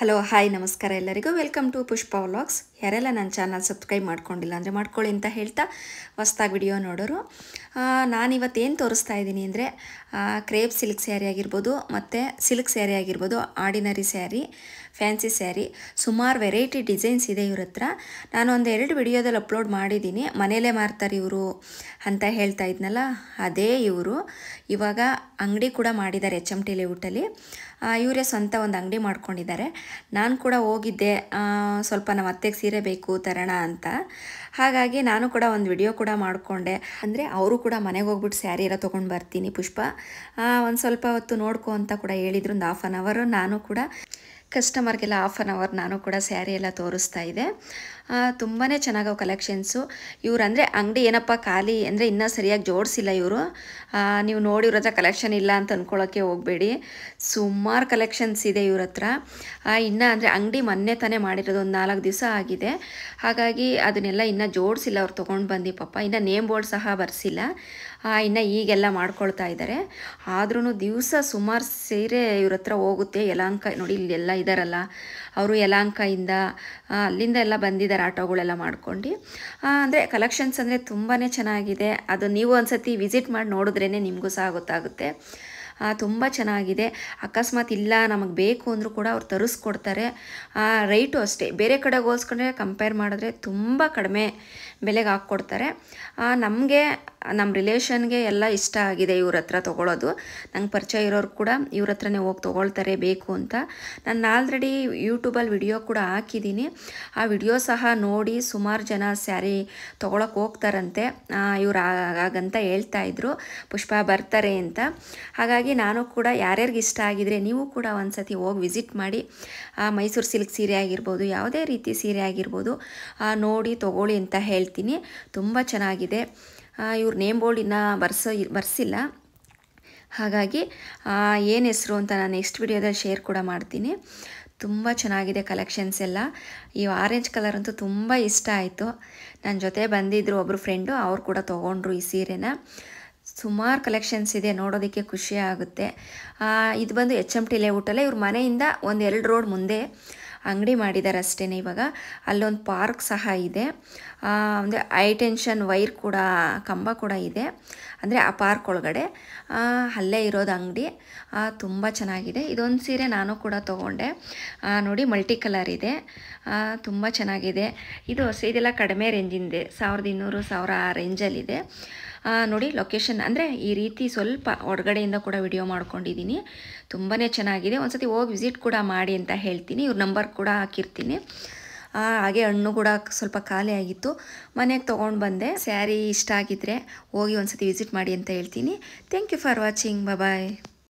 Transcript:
Hello hi ನಮಸ್ಕಾರ ಎಲ್ಲರಿಗೂ welcome to Pushpa vlogs. ಯಾರೆಲ್ಲ ನನ್ನ ಚಾನಲ್ ಸಬ್ಸ್ಕ್ರೈಬ್ ಮಾಡ್ಕೊಂಡಿಲ್ಲ ಅಂದರೆ ಮಾಡ್ಕೊಳ್ಳಿ ಅಂತ ಹೇಳ್ತಾ ಹೊಸ್ದಾಗಿ ವಿಡಿಯೋ ನೋಡೋರು. ನಾನಿವತ್ತೇನು ತೋರಿಸ್ತಾ ಇದ್ದೀನಿ ಅಂದರೆ ಕ್ರೇಪ್ ಸಿಲ್ಕ್ ಸ್ಯಾರಿ ಆಗಿರ್ಬೋದು ಮತ್ತು ಸಿಲ್ಕ್ ಸ್ಯಾರಿ ಆಗಿರ್ಬೋದು, ಆರ್ಡಿನರಿ ಸ್ಯಾರಿ, ಫ್ಯಾನ್ಸಿ ಸ್ಯಾರಿ, ಸುಮಾರು ವೆರೈಟಿ ಡಿಸೈನ್ಸ್ ಇದೆ ಇವ್ರ ಹತ್ರ. ನಾನು ಒಂದು 2 ವಿಡಿಯೋದಲ್ಲಿ ಅಪ್ಲೋಡ್ ಮಾಡಿದ್ದೀನಿ. ಮನೇಲೇ ಮಾರ್ತಾರೆ ಇವರು ಅಂತ ಹೇಳ್ತಾ ಇದ್ನಲ್ಲ, ಅದೇ ಇವರು. ಇವಾಗ ಅಂಗಡಿ ಕೂಡ ಮಾಡಿದ್ದಾರೆ HMT ಲೇಔಟಲ್ಲಿ. ಇವರೇ ಸ್ವಂತ ಒಂದು ಅಂಗಡಿ ಮಾಡ್ಕೊಂಡಿದ್ದಾರೆ. ನಾನು ಕೂಡ ಹೋಗಿದ್ದೆ, ಸ್ವಲ್ಪ ನಮ್ಮ ಅತ್ತೆಗೆ ಸೀರೆ ಬೇಕು ತರೋಣ ಅಂತ. ಹಾಗಾಗಿ ನಾನು ಕೂಡ ಒಂದು ವಿಡಿಯೋ ಕೂಡ ಮಾಡಿಕೊಂಡೆ. ಅಂದರೆ ಅವರು ಕೂಡ ಮನೆಗೆ ಹೋಗ್ಬಿಟ್ಟು ಸ್ಯಾರಿ ಎಲ್ಲ ತೊಗೊಂಡು ಬರ್ತೀನಿ ಪುಷ್ಪ, ಒಂದು ಸ್ವಲ್ಪ ಹೊತ್ತು ನೋಡ್ಕೊ ಅಂತ ಕೂಡ ಹೇಳಿದ್ರು. ಒಂದು ಹಾಫ್ ಆನ್ ಅವರು ನಾನು ಕೂಡ ಕಸ್ಟಮರ್ಗೆಲ್ಲ ಹಾಫ್ ಆನ್ ಅವರ್ ನಾನು ಕೂಡ ಸ್ಯಾರಿ ಎಲ್ಲ ತೋರಿಸ್ತಾ ಇದ್ದೆ. ತುಂಬಾ ಚೆನ್ನಾಗವು ಕಲೆಕ್ಷನ್ಸು. ಇವ್ರು ಅಂದರೆ ಅಂಗಡಿ ಏನಪ್ಪ ಖಾಲಿ ಅಂದರೆ ಇನ್ನೂ ಸರಿಯಾಗಿ ಜೋಡಿಸಿಲ್ಲ ಇವರು. ನೀವು ನೋಡಿವ್ರ ಹತ್ರ ಕಲೆಕ್ಷನ್ ಇಲ್ಲ ಅಂತ ಅಂದ್ಕೊಳ್ಳೋಕ್ಕೆ ಹೋಗಬೇಡಿ, ಸುಮಾರು ಕಲೆಕ್ಷನ್ಸ್ ಇದೆ ಇವ್ರ ಹತ್ರ. ಇನ್ನೂ ಅಂದರೆ ಅಂಗಡಿ ಮೊನ್ನೆ ತಾನೇ ಮಾಡಿರೋದು, ಒಂದು 4 ದಿವಸ ಆಗಿದೆ. ಹಾಗಾಗಿ ಅದನ್ನೆಲ್ಲ ಇನ್ನೂ ಜೋಡಿಸಿಲ್ಲ, ಅವ್ರು ತೊಗೊಂಡು ಬಂದು ಪಾಪ. ಇನ್ನು ನೇಮ್ ಬೋರ್ಡ್ ಸಹ ಬರೆಸಿಲ್ಲ, ಇನ್ನು ಈಗೆಲ್ಲ ಮಾಡ್ಕೊಳ್ತಾ ಇದ್ದಾರೆ. ಆದ್ರೂ ದಿವಸ ಸುಮಾರು ಸೀರೆ ಇವ್ರ ಹತ್ರ ಹೋಗುತ್ತೆ. ಯಲಹಂಕ ನೋಡಿ, ಇಲ್ಲೆಲ್ಲ ಇದ್ದಾರಲ್ಲ ಅವರು, ಯಲಹಂಕದಿಂದ ಅಲ್ಲಿಂದ ಎಲ್ಲ ಬಂದಿದ್ದಾರೆ ಆಟೋಗಳೆಲ್ಲ ಮಾಡ್ಕೊಂಡು. ಅಂದರೆ ಕಲೆಕ್ಷನ್ಸ್ ಅಂದರೆ ತುಂಬಾ ಚೆನ್ನಾಗಿದೆ. ಅದು ನೀವು ಒಂದ್ಸತಿ ವಿಸಿಟ್ ಮಾಡಿ ನೋಡಿದ್ರೇ ನಿಮಗೂ ಸಹ ಗೊತ್ತಾಗುತ್ತೆ. ತುಂಬ ಚೆನ್ನಾಗಿದೆ. ಅಕಸ್ಮಾತ್ ಇಲ್ಲ ನಮಗೆ ಬೇಕು ಅಂದರೂ ಕೂಡ ಅವ್ರು ತರಿಸ್ಕೊಡ್ತಾರೆ. ರೈಟು ಅಷ್ಟೇ, ಬೇರೆ ಕಡೆಗೆ ಹೋಲಿಸ್ಕೊಂಡ್ರೆ ಕಂಪೇರ್ ಮಾಡಿದ್ರೆ ತುಂಬ ಕಡಿಮೆ ಬೆಲೆಗೆ ಹಾಕ್ಕೊಡ್ತಾರೆ. ನಮಗೆ ನಮ್ಮ ರಿಲೇಷನ್ಗೆ ಎಲ್ಲ ಇಷ್ಟ ಆಗಿದೆ ಇವ್ರ ಹತ್ರ ತೊಗೊಳೋದು. ನಂಗೆ ಪರಿಚಯ ಇರೋರು ಕೂಡ ಇವ್ರ ಹತ್ರನೇ ಹೋಗಿ ತೊಗೊಳ್ತಾರೆ ಬೇಕು ಅಂತ. ನಾನು ಆಲ್ರೆಡಿ ಯೂಟ್ಯೂಬಲ್ಲಿ ವಿಡಿಯೋ ಕೂಡ ಹಾಕಿದ್ದೀನಿ. ಆ ವಿಡಿಯೋ ಸಹ ನೋಡಿ ಸುಮಾರು ಜನ ಸ್ಯಾರಿ ತೊಗೊಳಕ್ಕೆ ಹೋಗ್ತಾರಂತೆ. ಇವ್ರು ಹಾಗಂತ ಹೇಳ್ತಾಯಿದ್ರು, ಪುಷ್ಪ ಬರ್ತಾರೆ ಅಂತ. ಹಾಗಾಗಿ ನಾನು ಕೂಡ ಯಾರ್ಯಾರಿಗೆ ಇಷ್ಟ ಆಗಿದ್ರೆ ನೀವು ಕೂಡ ಒಂದು ಸತಿ ಹೋಗಿ ವಿಸಿಟ್ ಮಾಡಿ. ಮೈಸೂರು ಸಿಲ್ಕ್ ಸೀರೆ ಆಗಿರ್ಬೋದು, ಯಾವುದೇ ರೀತಿ ಸೀರೆ ಆಗಿರ್ಬೋದು, ನೋಡಿ ತೊಗೊಳ್ಳಿ ಅಂತ ಹೇಳ್ತೀನಿ. ತುಂಬ ಚೆನ್ನಾಗಿದೆ. ಇವ್ರ ನೇಮ್ ಬೋರ್ಡ್ ಇನ್ನೂ ಬರ್ಸಿಲ್ಲ. ಹಾಗಾಗಿ ಏನು ಹೆಸರು ಅಂತ ನಾನು ನೆಕ್ಸ್ಟ್ ವಿಡಿಯೋದಲ್ಲಿ ಶೇರ್ ಕೂಡ ಮಾಡ್ತೀನಿ. ತುಂಬ ಚೆನ್ನಾಗಿದೆ ಕಲೆಕ್ಷನ್ಸ್ ಎಲ್ಲ. ಈ ಆರೆಂಜ್ ಕಲರ್ ಅಂತೂ ತುಂಬ ಇಷ್ಟ ಆಯಿತು. ನನ್ನ ಜೊತೆ ಬಂದಿದ್ದರು ಒಬ್ಬರು ಫ್ರೆಂಡು, ಅವ್ರು ಕೂಡ ತೊಗೊಂಡ್ರು ಈ ಸೀರೆನ. ಸುಮಾರು ಕಲೆಕ್ಷನ್ಸ್ ಇದೆ, ನೋಡೋದಕ್ಕೆ ಖುಷಿ ಆಗುತ್ತೆ. ಇದು ಬಂದು HMT ಲೇಔಟಲ್ಲೇ. ಇವ್ರ ಮನೆಯಿಂದ ಒಂದು 2 ರೋಡ್ ಮುಂದೆ ಅಂಗಡಿ ಮಾಡಿದ್ದಾರೆ ಅಷ್ಟೇ. ಇವಾಗ ಅಲ್ಲೊಂದು ಪಾರ್ಕ್ ಸಹ ಇದೆ. ಅಂದರೆ ಹೈ ಟೆನ್ಷನ್ ವೈರ್ ಕೂಡ, ಕಂಬ ಕೂಡ ಇದೆ. ಅಂದರೆ ಆ ಪಾರ್ಕ್ ಒಳಗಡೆ ಅಲ್ಲೇ ಇರೋದು ಅಂಗಡಿ. ತುಂಬ ಚೆನ್ನಾಗಿದೆ. ಇದೊಂದು ಸೀರೆ ನಾನು ಕೂಡ ತೊಗೊಂಡೆ. ನೋಡಿ, ಮಲ್ಟಿ ಕಲರ್ ಇದೆ, ತುಂಬ ಚೆನ್ನಾಗಿದೆ. ಇದೆಲ್ಲ ಕಡಿಮೆ ರೇಂಜಿಂದೆ, 1200-1000 ಆ ರೇಂಜಲ್ಲಿದೆ. ನೋಡಿ ಲೊಕೇಶನ್ ಅಂದರೆ ಈ ರೀತಿ ಸ್ವಲ್ಪ ಹೊರಗಡೆಯಿಂದ ಕೂಡ ವಿಡಿಯೋ ಮಾಡ್ಕೊಂಡಿದ್ದೀನಿ. ತುಂಬಾ ಚೆನ್ನಾಗಿದೆ. ಒಂದು ಸತಿ ಹೋಗಿ ವಿಸಿಟ್ ಕೂಡ ಮಾಡಿ ಅಂತ ಹೇಳ್ತೀನಿ. ಇವ್ರ ನಂಬರ್ ಕೂಡ ಹಾಕಿರ್ತೀನಿ. ಹಾಗೆ ಹಣ್ಣು ಕೂಡ ಸ್ವಲ್ಪ ಖಾಲಿ ಆಗಿತ್ತು, ಮನೆಗೆ ತೊಗೊಂಡು ಬಂದೆ. ಸ್ಯಾರಿ ಇಷ್ಟ ಆಗಿದ್ದರೆ ಹೋಗಿ ಒಂದು ಸತಿ ವಿಸಿಟ್ ಮಾಡಿ ಅಂತ ಹೇಳ್ತೀನಿ. Thank you for watching. Bye.